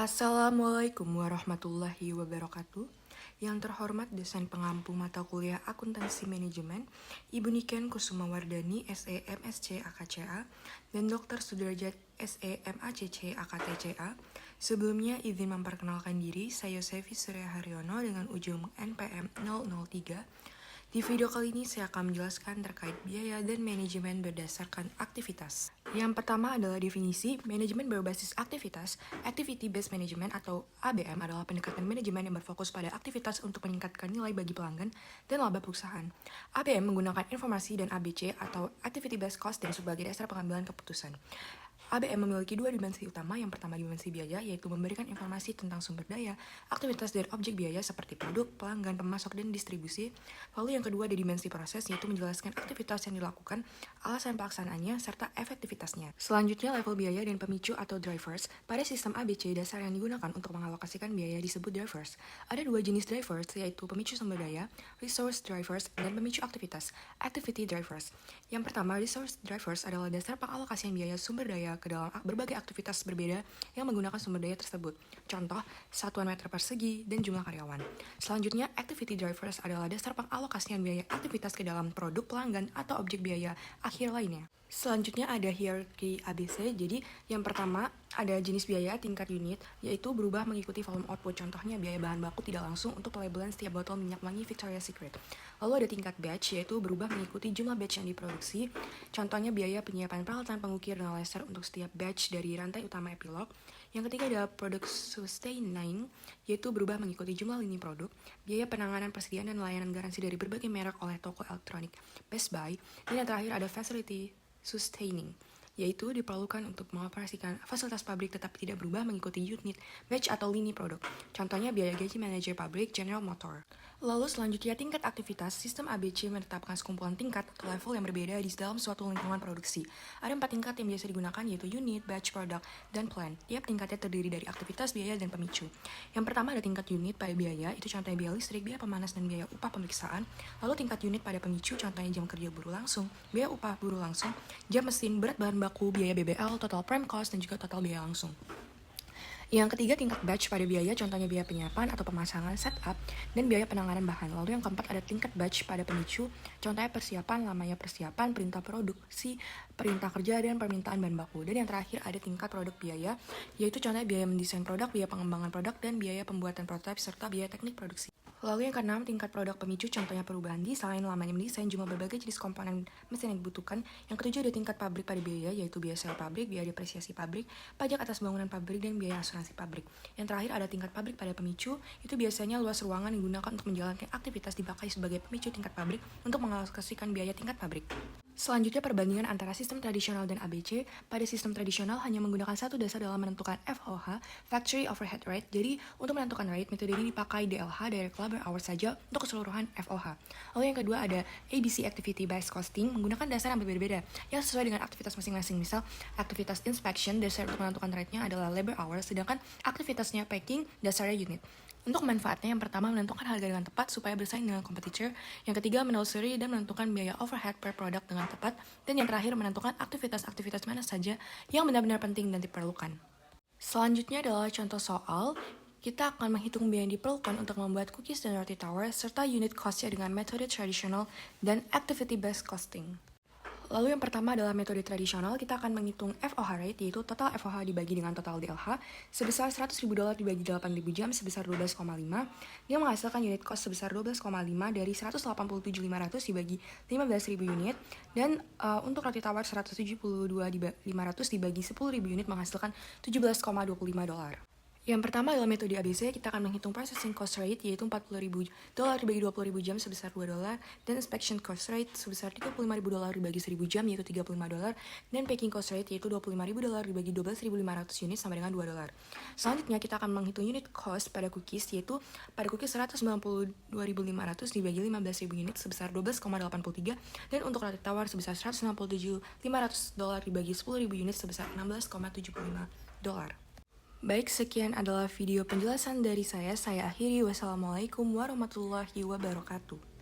Assalamualaikum warahmatullahi wabarakatuh. Yang terhormat dosen pengampu mata kuliah Akuntansi Manajemen, Ibu Niken Kusumawardani, SE MSc AKCA, dan Dr. Sudrajat SE MACC AKTCA. Sebelumnya izin memperkenalkan diri, saya Yosefi Surya Haryono dengan ujung NPM 003. Di video kali ini saya akan menjelaskan terkait biaya dan manajemen berdasarkan aktivitas. Yang pertama adalah definisi manajemen berbasis aktivitas. Activity Based Management atau ABM adalah pendekatan manajemen yang berfokus pada aktivitas untuk meningkatkan nilai bagi pelanggan dan laba perusahaan. ABM menggunakan informasi dan ABC atau Activity Based Costing sebagai dasar pengambilan keputusan. ABM memiliki dua dimensi utama. Yang pertama dimensi biaya, yaitu memberikan informasi tentang sumber daya, aktivitas dan objek biaya seperti produk, pelanggan, pemasok, dan distribusi. Lalu yang kedua ada dimensi proses, yaitu menjelaskan aktivitas yang dilakukan, alasan pelaksanaannya, serta efektivitasnya. Selanjutnya level biaya dan pemicu atau drivers. Pada sistem ABC, dasar yang digunakan untuk mengalokasikan biaya disebut drivers. Ada dua jenis drivers, yaitu pemicu sumber daya, resource drivers, dan pemicu aktivitas, activity drivers. Yang pertama, resource drivers adalah dasar pengalokasian biaya sumber daya ke dalam berbagai aktivitas berbeda yang menggunakan sumber daya tersebut. Contoh, satuan meter persegi dan jumlah karyawan. Selanjutnya, activity drivers adalah dasar pengalokasian biaya aktivitas ke dalam produk pelanggan atau objek biaya akhir lainnya. Selanjutnya ada hierarki ABC. Jadi yang pertama ada jenis biaya tingkat unit, yaitu berubah mengikuti volume output. Contohnya biaya bahan baku tidak langsung untuk pelabelan setiap botol minyak wangi Victoria's Secret. Lalu ada tingkat batch, yaitu berubah mengikuti jumlah batch yang diproduksi. Contohnya biaya penyiapan peralatan pengukir dan laser untuk setiap batch dari rantai utama epilog. Yang ketiga ada product sustaining, yaitu berubah mengikuti jumlah lini produk. Biaya penanganan persediaan dan layanan garansi dari berbagai merek oleh toko elektronik Best Buy. Dan yang terakhir ada facility sustaining, yaitu diperlukan untuk mengoperasikan fasilitas pabrik tetapi tidak berubah mengikuti unit, batch atau lini produk. Contohnya biaya gaji manajer pabrik General Motor. Lalu selanjutnya tingkat aktivitas. Sistem ABC menetapkan sekumpulan tingkat atau level yang berbeda di dalam suatu lingkungan produksi. Ada 4 tingkat yang biasa digunakan, yaitu unit, batch, product, dan plan. Tiap tingkatnya terdiri dari aktivitas, biaya, dan pemicu. Yang pertama ada tingkat unit pada biaya, itu contohnya biaya listrik, biaya pemanas, dan biaya upah pemeriksaan. Lalu tingkat unit pada pemicu, contohnya jam kerja buruh langsung, biaya upah buruh langsung, jam mesin, berat bahan baku, biaya BBL, total prime cost, dan juga total biaya langsung. Yang ketiga tingkat batch pada biaya, contohnya biaya penyiapan atau pemasangan setup dan biaya penanganan bahan. Lalu yang keempat ada tingkat batch pada pemicu, contohnya persiapan, lamanya persiapan, perintah produksi, perintah kerja, dan permintaan bahan baku. Dan yang terakhir ada tingkat produk biaya, yaitu contohnya biaya mendesain produk, biaya pengembangan produk, dan biaya pembuatan prototipe serta biaya teknik produksi. Lalu yang keenam, tingkat produk pemicu, contohnya perubahan desain, lamanya mendesain, jumlah berbagai jenis komponen mesin yang dibutuhkan. Yang ketujuh ada tingkat pabrik pada biaya, yaitu biaya sewa pabrik, biaya depresiasi pabrik, pajak atas bangunan pabrik, dan biaya asuransi pabrik. Yang terakhir ada tingkat pabrik pada pemicu, itu biasanya luas ruangan yang digunakan untuk menjalankan aktivitas dipakai sebagai pemicu tingkat pabrik untuk mengalokasikan biaya tingkat pabrik. Selanjutnya perbandingan antara sistem tradisional dan ABC. Pada sistem tradisional hanya menggunakan satu dasar dalam menentukan FOH, Factory Overhead Rate. Jadi untuk menentukan rate, metode ini dipakai DLH, Direct Labor Hours saja untuk keseluruhan FOH. Lalu yang kedua ada ABC, Activity Based Costing, menggunakan dasar yang berbeda yang sesuai dengan aktivitas masing-masing. Misal aktivitas inspection, dasar untuk menentukan rate-nya adalah labor hours, sedangkan aktivitasnya packing, dasarnya unit. Untuk manfaatnya, yang pertama menentukan harga dengan tepat supaya bersaing dengan kompetitor. Yang ketiga menelusuri dan menentukan biaya overhead per produk dengan tepat. Dan yang terakhir menentukan aktivitas-aktivitas mana saja yang benar-benar penting dan diperlukan. Selanjutnya adalah contoh soal. Kita akan menghitung biaya yang diperlukan untuk membuat cookies dan roti tower serta unit cost-nya dengan metode tradisional dan activity based costing. Lalu yang pertama adalah metode tradisional. Kita akan menghitung FOH rate, yaitu total FOH dibagi dengan total DLH sebesar $100.000 dibagi 8.000 jam sebesar 12,5. Dia menghasilkan unit cost sebesar 12,5 dari 187.500 dibagi 15.000 unit. Dan untuk roti tawar 172.500 dibagi 10.000 unit menghasilkan $17,25. Yang pertama adalah metode ABC. Kita akan menghitung processing cost rate, yaitu $40.000 dibagi 20.000 jam sebesar $2, dan inspection cost rate sebesar $35.000 dibagi 1.000 jam yaitu $35, dan packing cost rate yaitu $25.000 dibagi 12.500 unit sama dengan $2. Selanjutnya kita akan menghitung unit cost pada cookies, yaitu pada cookies 192.500 dibagi 15.000 unit sebesar 12,83, dan untuk roti tawar sebesar $167.500 dibagi 10.000 unit sebesar $16,75. Baik, sekian adalah video penjelasan dari saya. Saya akhiri. Wassalamualaikum warahmatullahi wabarakatuh.